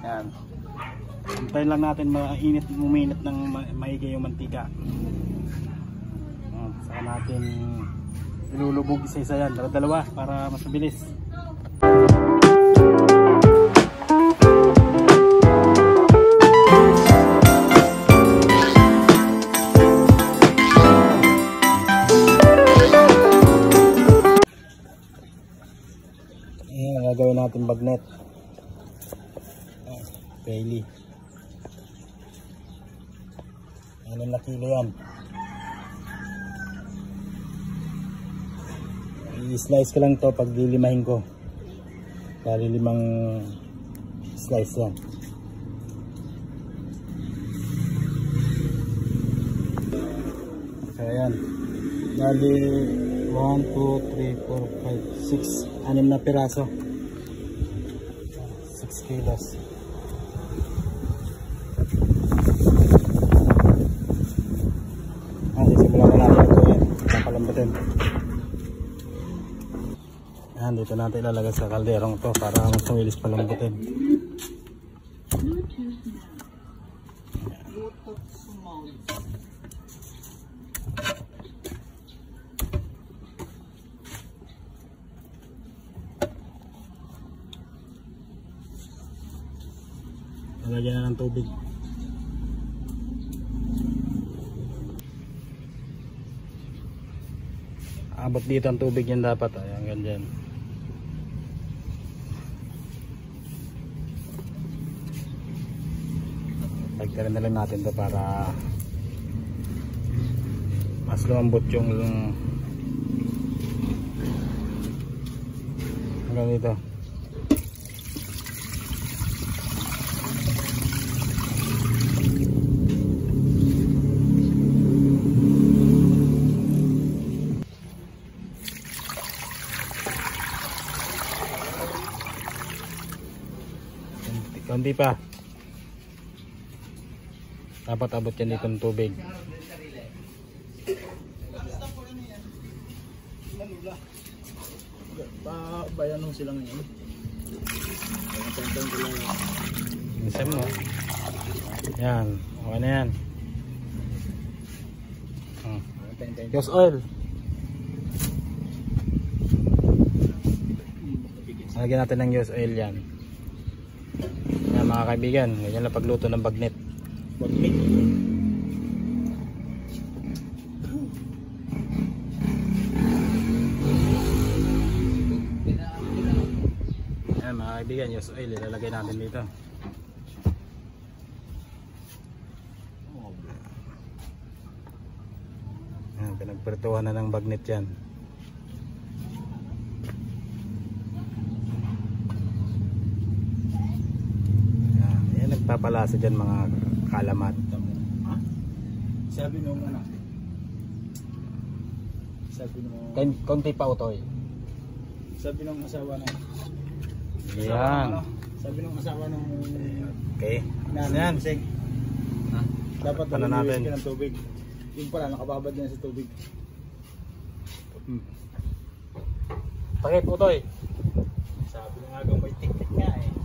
Yan. Hintayin lang natin uminit ng maigi yung mantika. Saka natin ilulubog isa-isa yan, dalawa para mas mabilis. Ayan, gagawin natin bagnet. Bailey. 6 na kilo yan. I-slice ko lang to pag lilimahin ko. Bali 5 slice yan. So ayan. Bali 1, 2, 3, 4, 5, 6. 6 na piraso. 6 kilos. Simulan na natin ito yan. Papalambutin. Ayan, dito natin ilalagay sa kalderong to para mas mawilis palambutin. Lalagyan na ng tubig. Abot dito ang tubig yan dapat. Ayan, ganyan. Tagtarin na lang natin to para mas lumambot yung hanggang dito. Hindi pa. Dapat abot yan dito ng tubig. Bayan mo sila ngayon. Minsan mo. Yan. Okay na yan. Use oil. Lagyan natin ng use oil yan. Yan mga kaibigan, ganyan lang pagluto ng bagnet. Bagnet. Yan mga kaibigan, use oil ilalagay natin dito. Yan, pinagpertuhan na ng bagnet yan. Papalasa dyan mga kalamat. Sabi nung anak. Sabi nung konti pa utoy. Sabi nung asawa na. Yan. Sabi nung asawa nung okay. Yan. Ha? Dapat ano natin ng tubig. Yung pala nakababad din sa tubig. Takip utoy. Sabi nung agang may tik-tik nga eh.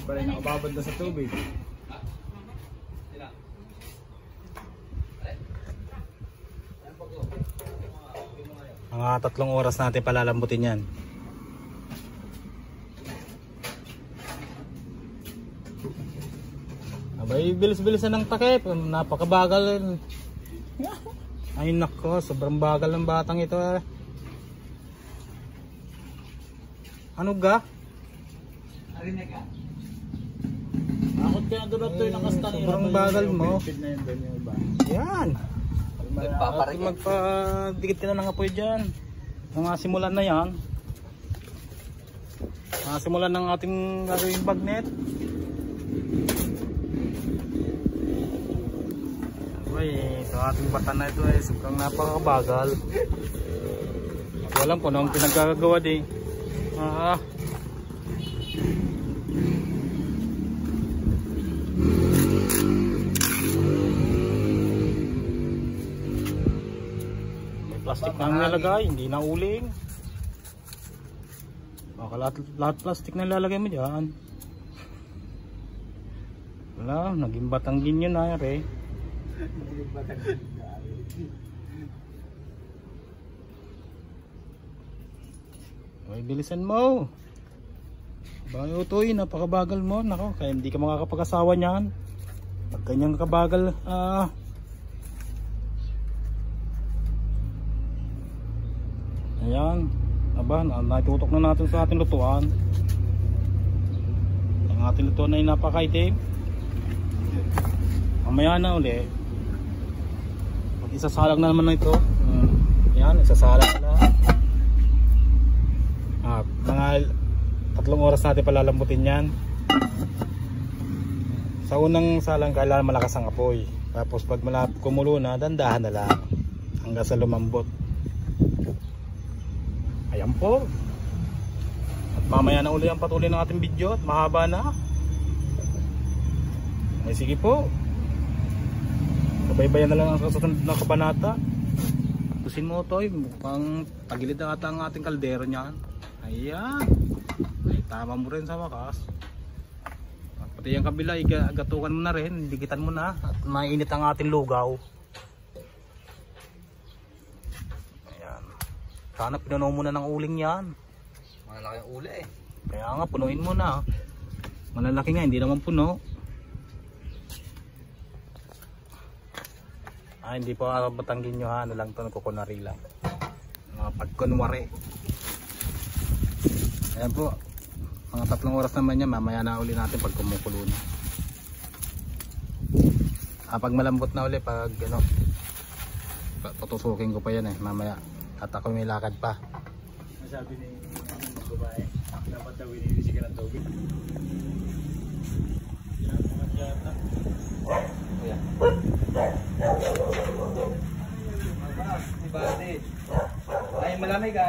Pala nakababad na sa tubig. Mga 3 oras natin palalambutin yan. Abay, bilis-bilisan ng takip. Napakabagal. Ay nako, sobrang bagal ng batang ito eh. Ano ga? Arinig ka? Akot kaya doon ito yung nakastan. Sobrang bagal mo. Yan. Magpaparik. Magpadikit ka na ng apoy dyan. Mga simulan na yan. Mga simulan ng ating gagawing bagnet. Ay, ito ating bata na ito ay sobrang napakabagal. Alam ko na ang pinagkagagawa di. May plastic na nilagay, hindi na uling. Baka lahat plastic na ilalagay mo dyan. Wala, naging Batanggin yun na re. Ay, bilisan mo. Baka utoy, napakabagal mo. Nako, kaya hindi ka makakapag-asawa niyan. Pag kanyang kabagal, ayan. Aba, natutok na natin sa ating lutuan. Ang ating lutuan ay napakaitim. Mamaya na uli. Pag isasalang na naman na ito. Ayan, isasalang na. Mga 3 oras natin palalambutin yan. Sa unang salang kailangan malakas ang apoy. Tapos pag kumulo na, dandahan na lang hanggang sa lumambot. Ayan po. At mamaya na uli ang patuloy ng ating video at mahaba na. Ay sige po. Kabaybayan na lang ang kasunod na kabanata. Tusin mo ito, mukhang tagilid na ata ang ating kaldero niyan. Ayan. Ay, tama mo rin sa wakas. Pati yung kabila, gatukan mo na rin, dikitan mo na at mainit ang ating lugaw. Ayan. Sana pinuno mo na ng uling yan. Malalaki ang uli eh. Kaya nga, punuin mo na. Malalaki nga, hindi naman puno. Hindi po Batanggin nyo ha, ano lang ito, kukunari lang. Mga pagkunwari. Ayan po, mga 3 oras naman yan, mamaya na uli natin pag kumukulo na. Pag malambot na uli, pag ano, tutusukin ko pa yan mamaya. At ako may lakad pa. Masabi ni babae, dapat daw inilisi ka ng tubig. Yan, mga yata. Ayan. Ibate. Ay, malamig ka.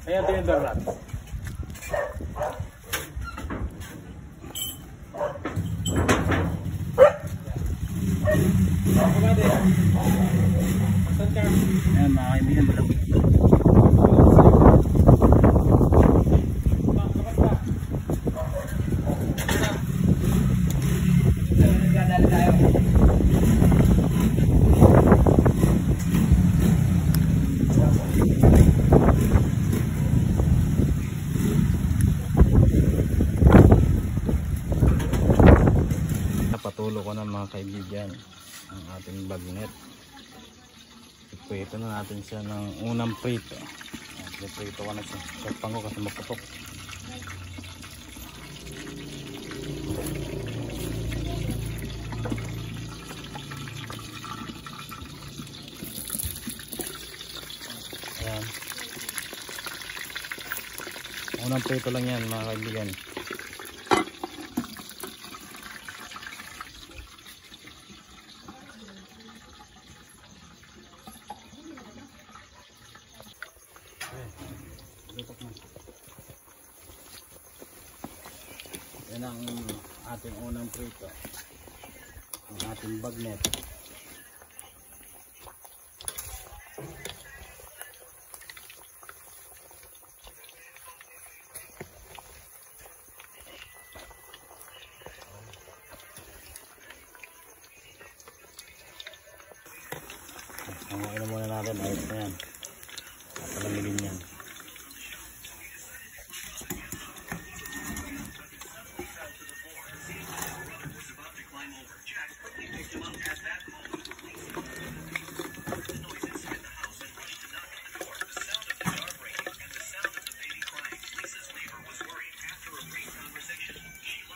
Ayan, tinidor ayan mga kaibigan, malambot. Napatulo ko na mga kaibigan ang ating bagnet. Iprito na natin siya ng unang prito. Iprito ko na siya. Sarpan ko kasi maputok. Ayan. Unang prito lang yan mga kaibigan. Yan ang ating unang prito, ang ating bagnet. Hangain na muna natin, ayos na yan. Palamigin yan.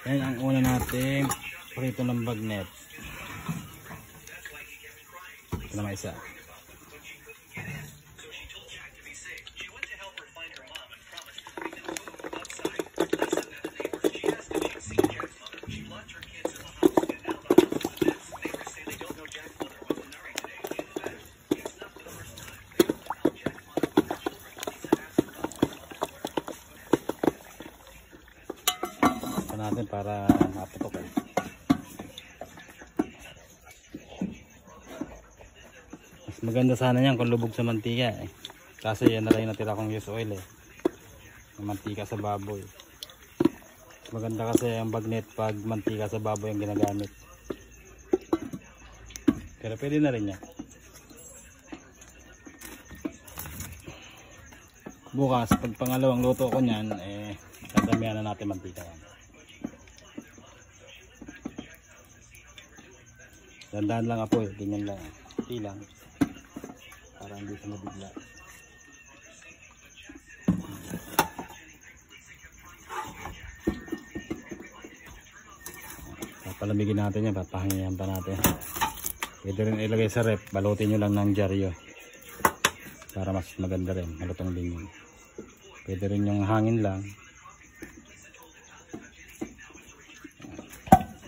Yan ang una natin prito ng bagnet. Ito naman isa. Natin para maputok mas maganda sana yan kung lubog sa mantika kasi yan na lang natira kong use oil ng mantika sa baboy. Maganda kasi ang bagnet pag mantika sa baboy ang ginagamit. Pero pwede na rin yan. Bukas pag pangalawang luto ko niyan, dadamihan na natin mantika yan. Dandahan lang apoy, ganyan lang. Hindi lang. Para hindi siya mabigla. Palamigin natin yan, papahingihan pa natin. Pwede rin ilagay sa rep, balutin nyo lang ng dyaryo para mas maganda rin, malutong din yun. Pwede rin yung hangin lang.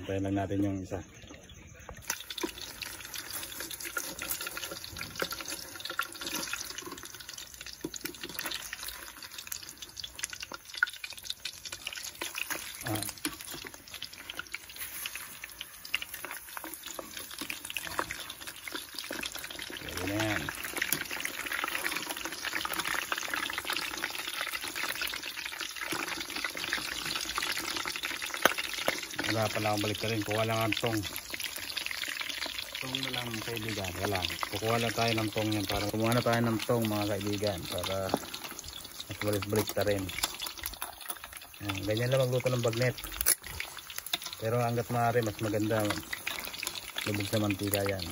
Antayin lang natin yung isa. Wala pala akong balik ka rin, kuha lang ang tong na lang kaibigan, wala, kukuha lang tayo ng tong yan, para kumuha na tayo ng tong mga kaibigan para mas balik ta rin. Ganyan lang magluto ng bagnet, pero hanggat maaari mas maganda lubog sa mantika yan.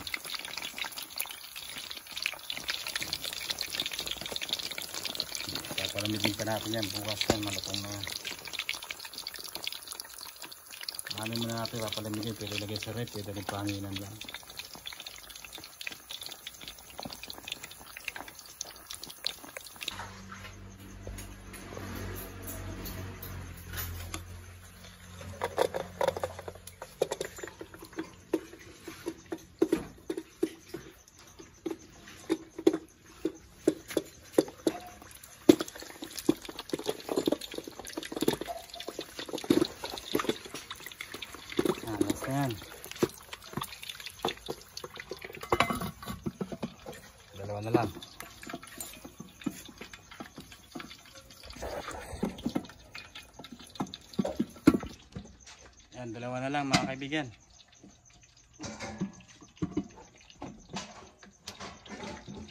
Palamigin pa natin yan, bukas yan malutong na. Ano muna natin papalamigin, pwede lagay sa rep, pwede rin pahanginan lang. Ayan. Dalawa na lang. Ayan, dalawa na lang mga kaibigan.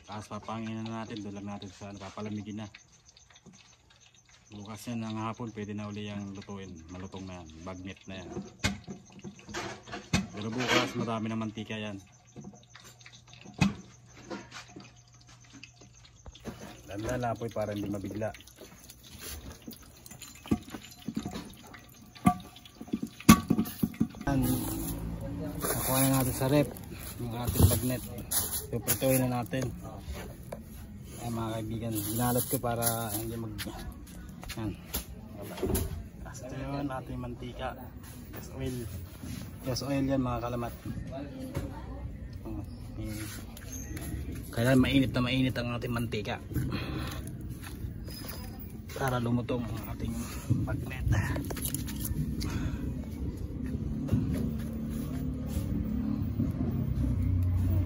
Tapos papanginan na natin, doon lang natin sa papalamigin na. Bukas yan ng hapon, pwede na uli yung lutuin. Malutong na yan, bagnet na yan. Pero bukas marami ng mantika yan. Dandan lang po para hindi mabigla. Nakuha na natin sa rep yung ating bagnet. Piprituin na natin. Ay mga kaibigan, ginalot ko para hindi mag yan. Kasi yun ating mantika. Gas oil. Gas oil yan mga kalamat. Kailangan mainit ang ating mantika para lumutong ang ating bagnet.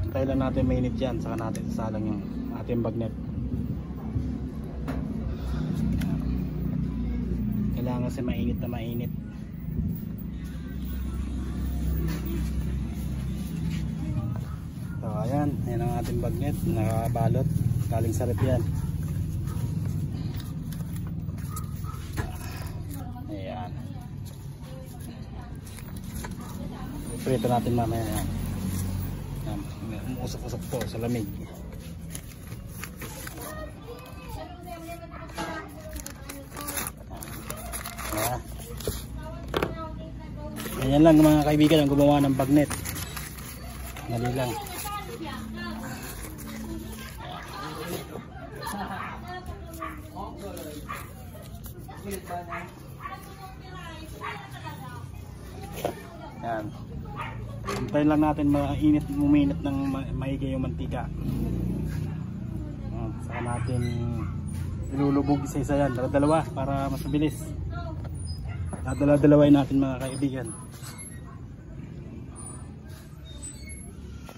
Antayin lang natin mainit yan, saka natin sasalang yung ating bagnet. Kailangan kasi mainit na mainit. So ayan, ayan ang ating bagnet, nakabalot, galing sa rep yan. Ayan. Prito natin mamaya yan. Umusok-usok po sa lamig. Ayan lang mga kaibigan ang gumawa ng bagnet. Dali lang. Yan. Hintayin lang natin uminit ng maigi yung mantika. Saka natin ilulubog isa-isa yan. Dalawa para mas mabilis. Dalawa-dalawain natin mga kaibigan.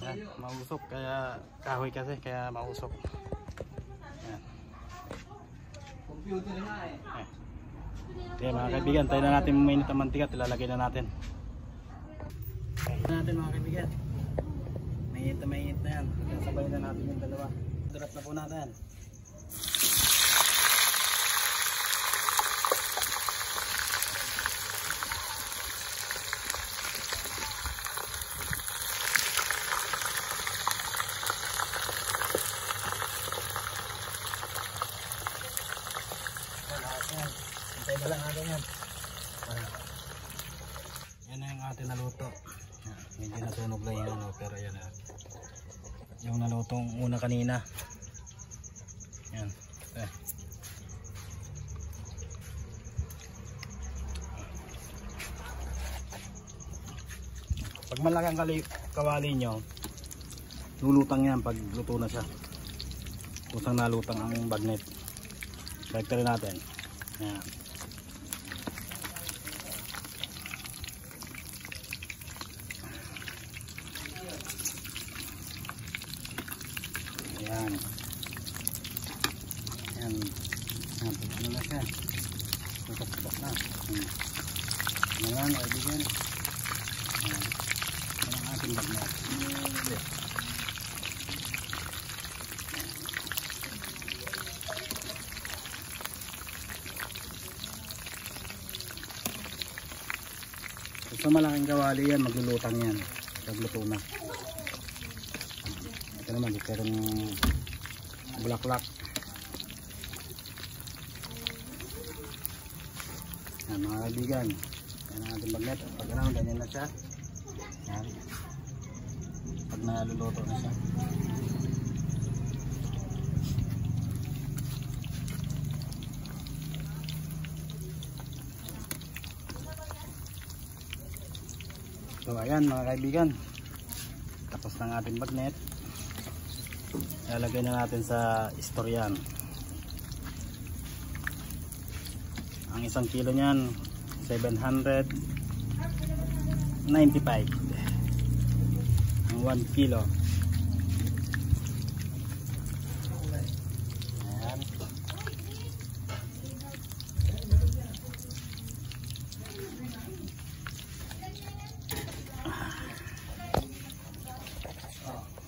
Yan, mausok kaya kahoy kasi kaya mausok. Yan. computer nga eh. Okay mga kaibigan, tayo na natin mainit ang mantika at ilalagay na natin. Natin mga kaibigan. Mainit na yan. Sabay na natin yung dalawa. Drop na po natin. Hintay na lang natin yan. Yan na yung ating naluto. Medyo natunog lang yung ano, pero yan na. Yung nalutong una kanina. Yan. Pag malaki ang kawali nyo, lulutang yan pag luto na siya. Kusang nalutang ang bagnet. Factory natin. Yan. Ayan. Ayan. Ano na siya. Tutok-tutok na. Ayan. Kaibigan. Ayan. Ayan ang ating bagnet. Sa malaking kawali yan, maglulutang yan. Pagluto na. Ito naman, ito rin bulaklak. Yan mga kaibigan. Yan ang ating bagnet. Pag naman, ganyan na siya. Yan. Pag naluluto na siya. So ayan mga kaibigan, tapos ng ating bagnet. Ilalagay na natin sa istoryan. Ang 1 kilo niyan 795. Ang 1 kilo. Ayan.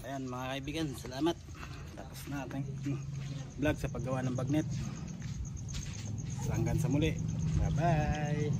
Ayan mga kaibigan, salamat. Tapos na ating vlog sa paggawa ng bagnet. Hanggang sa muli. Bye bye.